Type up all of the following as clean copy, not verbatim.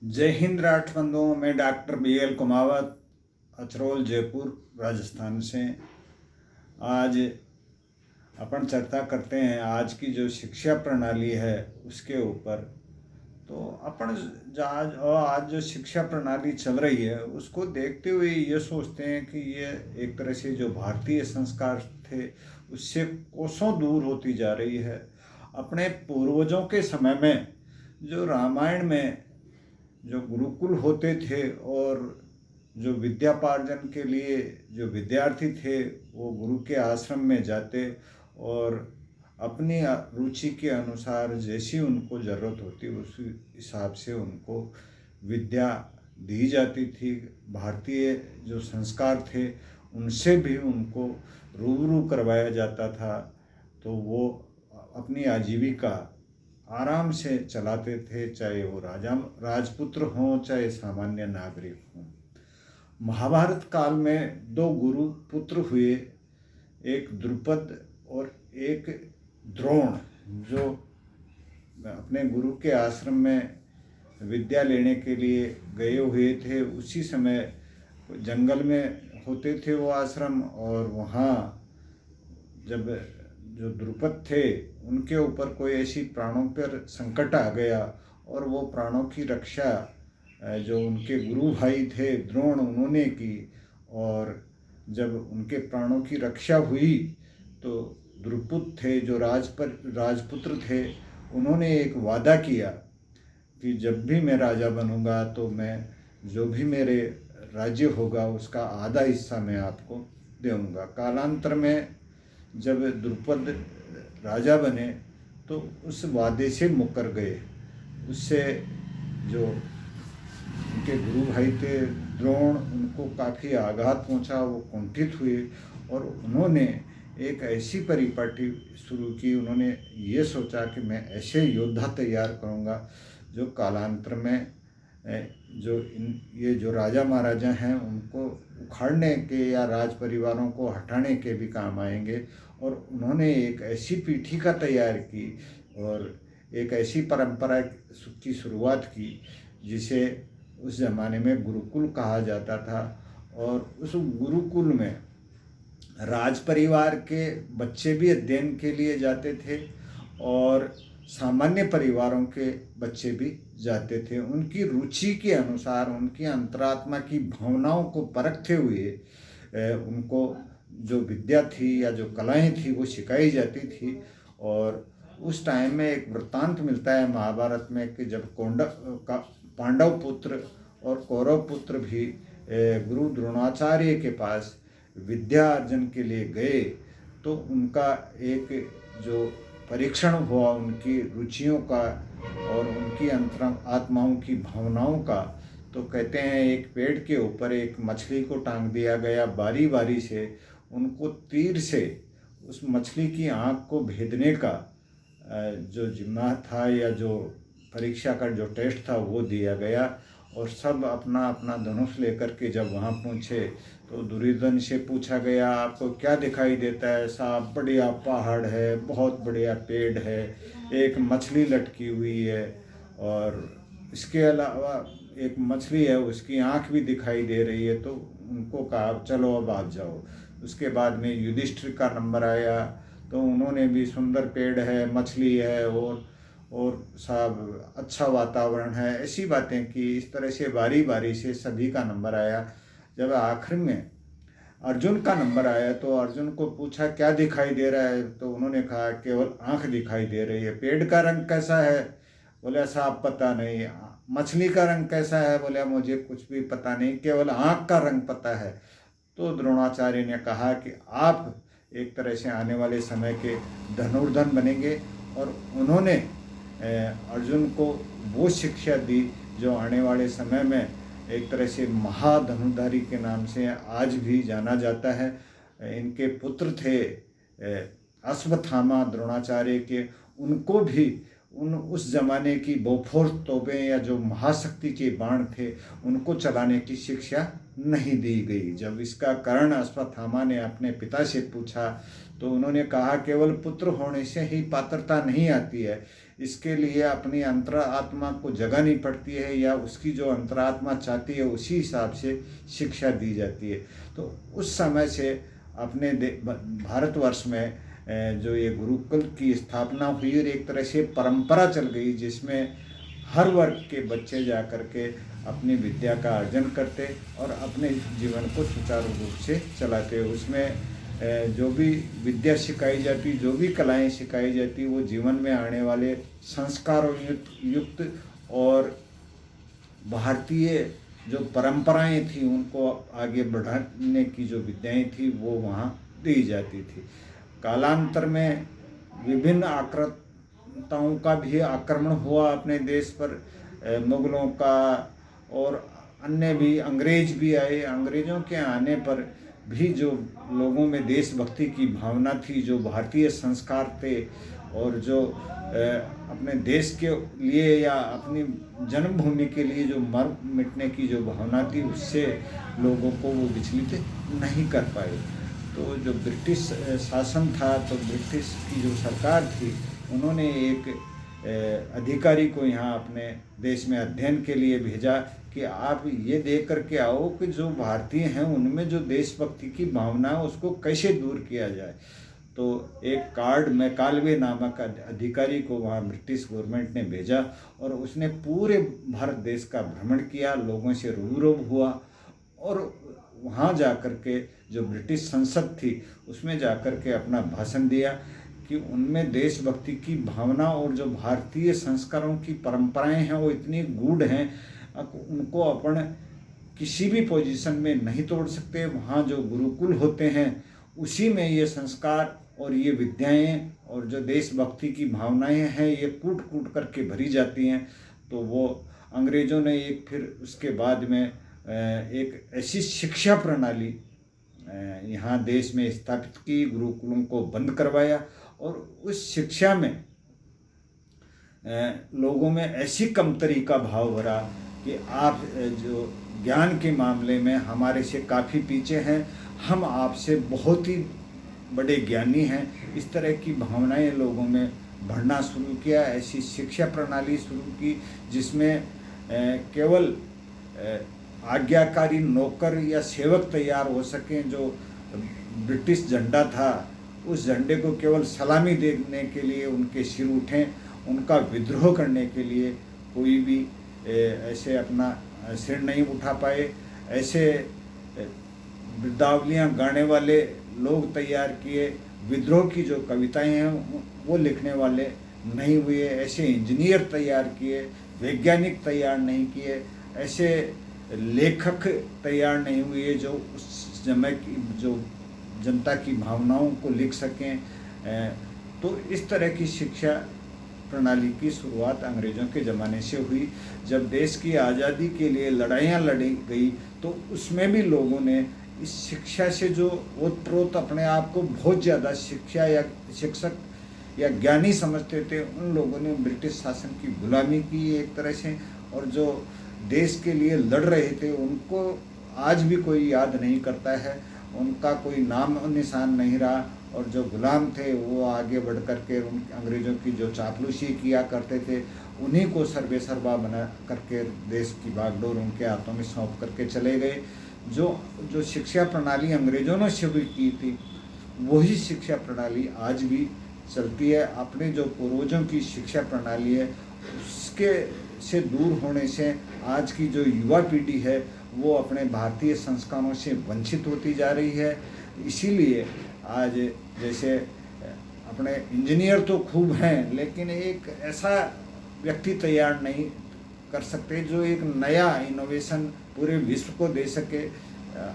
जय हिंद राष्ट्रबंधुओं। मैं doctor BL Kumawat, Achrol, Jaipur, Rajasthan से। आज अपन चर्चा करते हैं आज की जो शिक्षा प्रणाली है उसके ऊपर। तो अपन आज जो शिक्षा प्रणाली चल रही है उसको देखते हुए ये सोचते हैं कि ये एक तरह से जो भारतीय संस्कार थे उससे कोसों दूर होती जा रही है। अपने पूर्वजों के समय में जो रामायण में जो गुरुकुल होते थे और जो विद्यापार्जन के लिए जो विद्यार्थी थे वो गुरु के आश्रम में जाते और अपनी रुचि के अनुसार जैसी उनको ज़रूरत होती उस हिसाब से उनको विद्या दी जाती थी। भारतीय जो संस्कार थे उनसे भी उनको रूबरू करवाया जाता था, तो वो अपनी आजीविका आराम से चलाते थे, चाहे वो राजपुत्र हों चाहे सामान्य नागरिक हों। महाभारत काल में दो गुरु पुत्र हुए, एक द्रुपद और एक द्रोण, जो अपने गुरु के आश्रम में विद्या लेने के लिए गए हुए थे। उसी समय जंगल में होते थे वो आश्रम, और वहाँ जब जो द्रुपद थे उनके ऊपर कोई ऐसी प्राणों पर संकट आ गया और वो प्राणों की रक्षा जो उनके गुरु भाई थे द्रोण उन्होंने की, और जब उनके प्राणों की रक्षा हुई तो द्रुपद थे जो राजपुत्र थे, उन्होंने एक वादा किया कि जब भी मैं राजा बनूंगा तो मैं जो भी मेरे राज्य होगा उसका आधा हिस्सा मैं आपको दूंगा। कालांतर में जब द्रुपद राजा बने तो उस वादे से मुकर गए। उससे जो उनके गुरु भाई थे द्रोण, उनको काफ़ी आघात पहुंचा, वो कुंठित हुए और उन्होंने एक ऐसी परिपाटी शुरू की। उन्होंने ये सोचा कि मैं ऐसे योद्धा तैयार करूंगा जो कालांतर में ये जो राजा महाराजा हैं उनको उखाड़ने के या राज परिवारों को हटाने के भी काम आएंगे। और उन्होंने एक ऐसी पीठिका तैयार की और एक ऐसी परंपरा की शुरुआत की जिसे उस ज़माने में गुरुकुल कहा जाता था। और उस गुरुकुल में राज परिवार के बच्चे भी अध्ययन के लिए जाते थे और सामान्य परिवारों के बच्चे भी जाते थे। उनकी रुचि के अनुसार उनकी अंतरात्मा की भावनाओं को परखते हुए उनको जो विद्या थी या जो कलाएं थी वो सिखाई जाती थी। और उस टाइम में एक वृत्तांत मिलता है महाभारत में कि जब पांडव पुत्र और कौरव पुत्र भी गुरु द्रोणाचार्य के पास विद्या अर्जन के लिए गए तो उनका एक जो परीक्षण हुआ उनकी रुचियों का और उनकी आत्माओं की भावनाओं का। तो कहते हैं एक पेड़ के ऊपर एक मछली को टांग दिया गया, बारी बारी से उनको तीर से उस मछली की आँख को भेदने का जो जिम्मा था या जो परीक्षा का जो टेस्ट था वो दिया गया। और सब अपना अपना धनुष लेकर के जब वहाँ पहुँचे तो दुर्योधन से पूछा गया आपको क्या दिखाई देता है? साहब बढ़िया पहाड़ है, बहुत बढ़िया पेड़ है, एक मछली लटकी हुई है और इसके अलावा एक मछली है उसकी आँख भी दिखाई दे रही है। तो उनको कहा चलो अब आप जाओ। उसके बाद में युधिष्ठिर का नंबर आया तो उन्होंने भी सुंदर पेड़ है, मछली है और साहब अच्छा वातावरण है, ऐसी बातें की। इस तरह से बारी बारी से सभी का नंबर आया। जब आखिर में अर्जुन का नंबर आया तो अर्जुन को पूछा क्या दिखाई दे रहा है? तो उन्होंने कहा केवल आँख दिखाई दे रही है। पेड़ का रंग कैसा है? बोले साहब पता नहीं। मछली का रंग कैसा है? बोले मुझे कुछ भी पता नहीं, केवल आँख का रंग पता है। तो द्रोणाचार्य ने कहा कि आप एक तरह से आने वाले समय के धनुर्धन बनेंगे। और उन्होंने अर्जुन को वो शिक्षा दी जो आने वाले समय में एक तरह से महाधनुर्धारी के नाम से आज भी जाना जाता है। इनके पुत्र थे अश्वत्थामा द्रोणाचार्य के, उनको भी उस जमाने की बोफोर्स तोपें या जो महाशक्ति के बाण थे उनको चलाने की शिक्षा नहीं दी गई। जब इसका कारण अश्वत्थामा ने अपने पिता से पूछा तो उन्होंने कहा केवल पुत्र होने से ही पात्रता नहीं आती है, इसके लिए अपनी अंतरात्मा को जगानी पड़ती है, या उसकी जो अंतरात्मा चाहती है उसी हिसाब से शिक्षा दी जाती है। तो उस समय से अपने भारतवर्ष में जो ये गुरुकुल की स्थापना हुई और एक तरह से परंपरा चल गई, जिसमें हर वर्ग के बच्चे जा कर के अपनी विद्या का अर्जन करते और अपने जीवन को सुचारू रूप से चलाते। उसमें जो भी विद्या सिखाई जाती, जो भी कलाएं सिखाई जाती, वो जीवन में आने वाले संस्कारों युक्त और भारतीय जो परंपराएं थी उनको आगे बढ़ाने की जो विद्याएं थी वो वहाँ दी जाती थी। कालांतर में विभिन्न आक्रांताओं का भी आक्रमण हुआ अपने देश पर, मुगलों का और अन्य भी, अंग्रेज भी आए। अंग्रेज़ों के आने पर भी जो लोगों में देशभक्ति की भावना थी, जो भारतीय संस्कार थे और जो अपने देश के लिए या अपनी जन्मभूमि के लिए जो मर मिटने की जो भावना थी, उससे लोगों को वो विचलित नहीं कर पाए। तो जो ब्रिटिश शासन था, तो ब्रिटिश की जो सरकार थी, उन्होंने एक अधिकारी को यहाँ अपने देश में अध्ययन के लिए भेजा कि आप ये देख करके आओ कि जो भारतीय हैं उनमें जो देशभक्ति की भावना है उसको कैसे दूर किया जाए। तो एक कार्ड मैकालवे नामक अधिकारी को वहाँ ब्रिटिश गवर्नमेंट ने भेजा और उसने पूरे भारत देश का भ्रमण किया, लोगों से रूबरू हुआ और वहाँ जा कर के जो ब्रिटिश संसद थी उसमें जा कर के अपना भाषण दिया कि उनमें देशभक्ति की भावना और जो भारतीय संस्कारों की परंपराएं हैं वो इतनी गूढ़ हैं, उनको अपन किसी भी पोजीशन में नहीं तोड़ सकते। वहाँ जो गुरुकुल होते हैं उसी में ये संस्कार और ये विद्याएं और जो देशभक्ति की भावनाएं हैं ये कूट कूट करके भरी जाती हैं। तो वो अंग्रेज़ों ने एक फिर उसके बाद में एक ऐसी शिक्षा प्रणाली यहाँ देश में स्थापित की, गुरुकुलों को बंद करवाया और उस शिक्षा में लोगों में ऐसी कमतरी का भाव भरा कि आप जो ज्ञान के मामले में हमारे से काफ़ी पीछे हैं, हम आपसे बहुत ही बड़े ज्ञानी हैं, इस तरह की भावनाएं लोगों में बढ़ना शुरू किया। ऐसी शिक्षा प्रणाली शुरू की जिसमें केवल आज्ञाकारी नौकर या सेवक तैयार हो सकें। जो ब्रिटिश झंडा था उस झंडे को केवल सलामी देने के लिए उनके सिर उठें, उनका विद्रोह करने के लिए कोई भी ऐसे अपना सिर नहीं उठा पाए। ऐसे वृद्धावलियाँ गाने वाले लोग तैयार किए, विद्रोह की जो कविताएं हैं वो लिखने वाले नहीं हुए। ऐसे इंजीनियर तैयार किए, वैज्ञानिक तैयार नहीं किए, ऐसे लेखक तैयार नहीं हुए जो उस समय की जो जनता की भावनाओं को लिख सकें। तो इस तरह की शिक्षा प्रणाली की शुरुआत अंग्रेज़ों के ज़माने से हुई। जब देश की आज़ादी के लिए लड़ाइयाँ लड़ी गई तो उसमें भी लोगों ने इस शिक्षा से जो ओतप्रोत अपने आप को बहुत ज़्यादा शिक्षा या शिक्षक या ज्ञानी समझते थे, उन लोगों ने ब्रिटिश शासन की गुलामी की एक तरह से, और जो देश के लिए लड़ रहे थे उनको आज भी कोई याद नहीं करता है, उनका कोई नाम निशान नहीं रहा। और जो गुलाम थे वो आगे बढ़ कर के उन अंग्रेज़ों की जो चापलूसी किया करते थे उन्हीं को सर्वेसर्वा बना करके देश की बागडोर उनके हाथों में सौंप करके चले गए। जो शिक्षा प्रणाली अंग्रेज़ों ने शुरू की थी वही शिक्षा प्रणाली आज भी चलती है। अपने जो पूर्वजों की शिक्षा प्रणाली है उसके से दूर होने से आज की जो युवा पीढ़ी है वो अपने भारतीय संस्कारों से वंचित होती जा रही है। इसीलिए आज जैसे अपने इंजीनियर तो खूब हैं लेकिन एक ऐसा व्यक्ति तैयार नहीं कर सकते जो एक नया इनोवेशन पूरे विश्व को दे सके।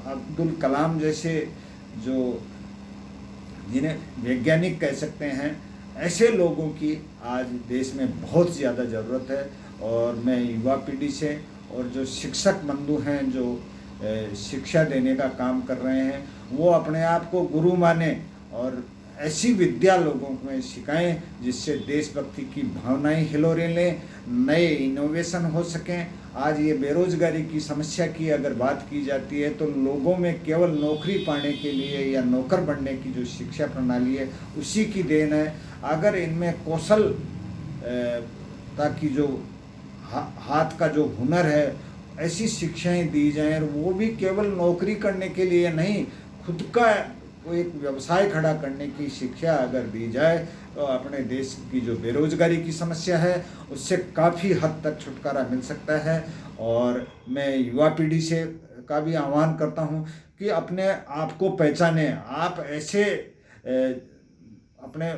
अब्दुल कलाम जैसे जो जिन्हें वैज्ञानिक कह सकते हैं, ऐसे लोगों की आज देश में बहुत ज़्यादा ज़रूरत है। और मैं युवा पीढ़ी से और जो शिक्षक बंधु हैं जो शिक्षा देने का काम कर रहे हैं वो अपने आप को गुरु माने और ऐसी विद्या लोगों में सिखाएं जिससे देशभक्ति की भावनाएं हिलोरे लें, नए इनोवेशन हो सकें। आज ये बेरोजगारी की समस्या की अगर बात की जाती है तो लोगों में केवल नौकरी पाने के लिए या नौकर बनने की जो शिक्षा प्रणाली है उसी की देन है। अगर इनमें कौशल ताकि जो हाथ का जो हुनर है, ऐसी शिक्षाएं दी जाएं, और वो भी केवल नौकरी करने के लिए नहीं, खुद का वो एक व्यवसाय खड़ा करने की शिक्षा अगर दी जाए तो अपने देश की जो बेरोजगारी की समस्या है उससे काफ़ी हद तक छुटकारा मिल सकता है। और मैं युवा पीढ़ी से का भी आह्वान करता हूँ कि अपने आप को पहचाने। आप ऐसे अपने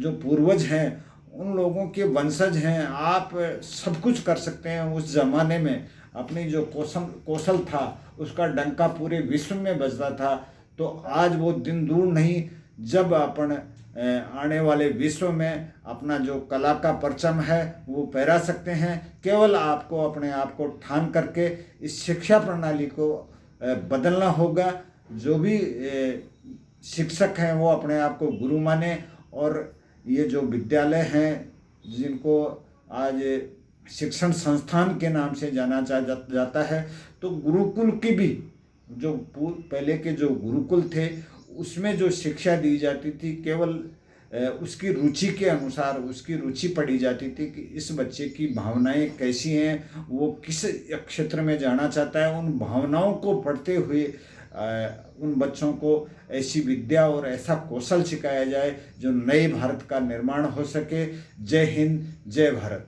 जो पूर्वज हैं उन लोगों के वंशज हैं, आप सब कुछ कर सकते हैं। उस ज़माने में अपनी जो कौशल था उसका डंका पूरे विश्व में बजता था। तो आज वो दिन दूर नहीं जब अपन आने वाले विश्व में अपना जो कला का परचम है वो फहरा सकते हैं। केवल आपको अपने आप को ठान करके इस शिक्षा प्रणाली को बदलना होगा। जो भी शिक्षक हैं वो अपने आप को गुरु माने, और ये जो विद्यालय हैं जिनको आज शिक्षण संस्थान के नाम से जाना जाता है, तो गुरुकुल की भी जो पहले के जो गुरुकुल थे उसमें जो शिक्षा दी जाती थी केवल उसकी रुचि के अनुसार उसकी रुचि पढ़ी जाती थी कि इस बच्चे की भावनाएं कैसी हैं, वो किस क्षेत्र में जाना चाहता है। उन भावनाओं को पढ़ते हुए उन बच्चों को ऐसी विद्या और ऐसा कौशल सिखाया जाए जो नए भारत का निर्माण हो सके। जय हिंद, जय भारत।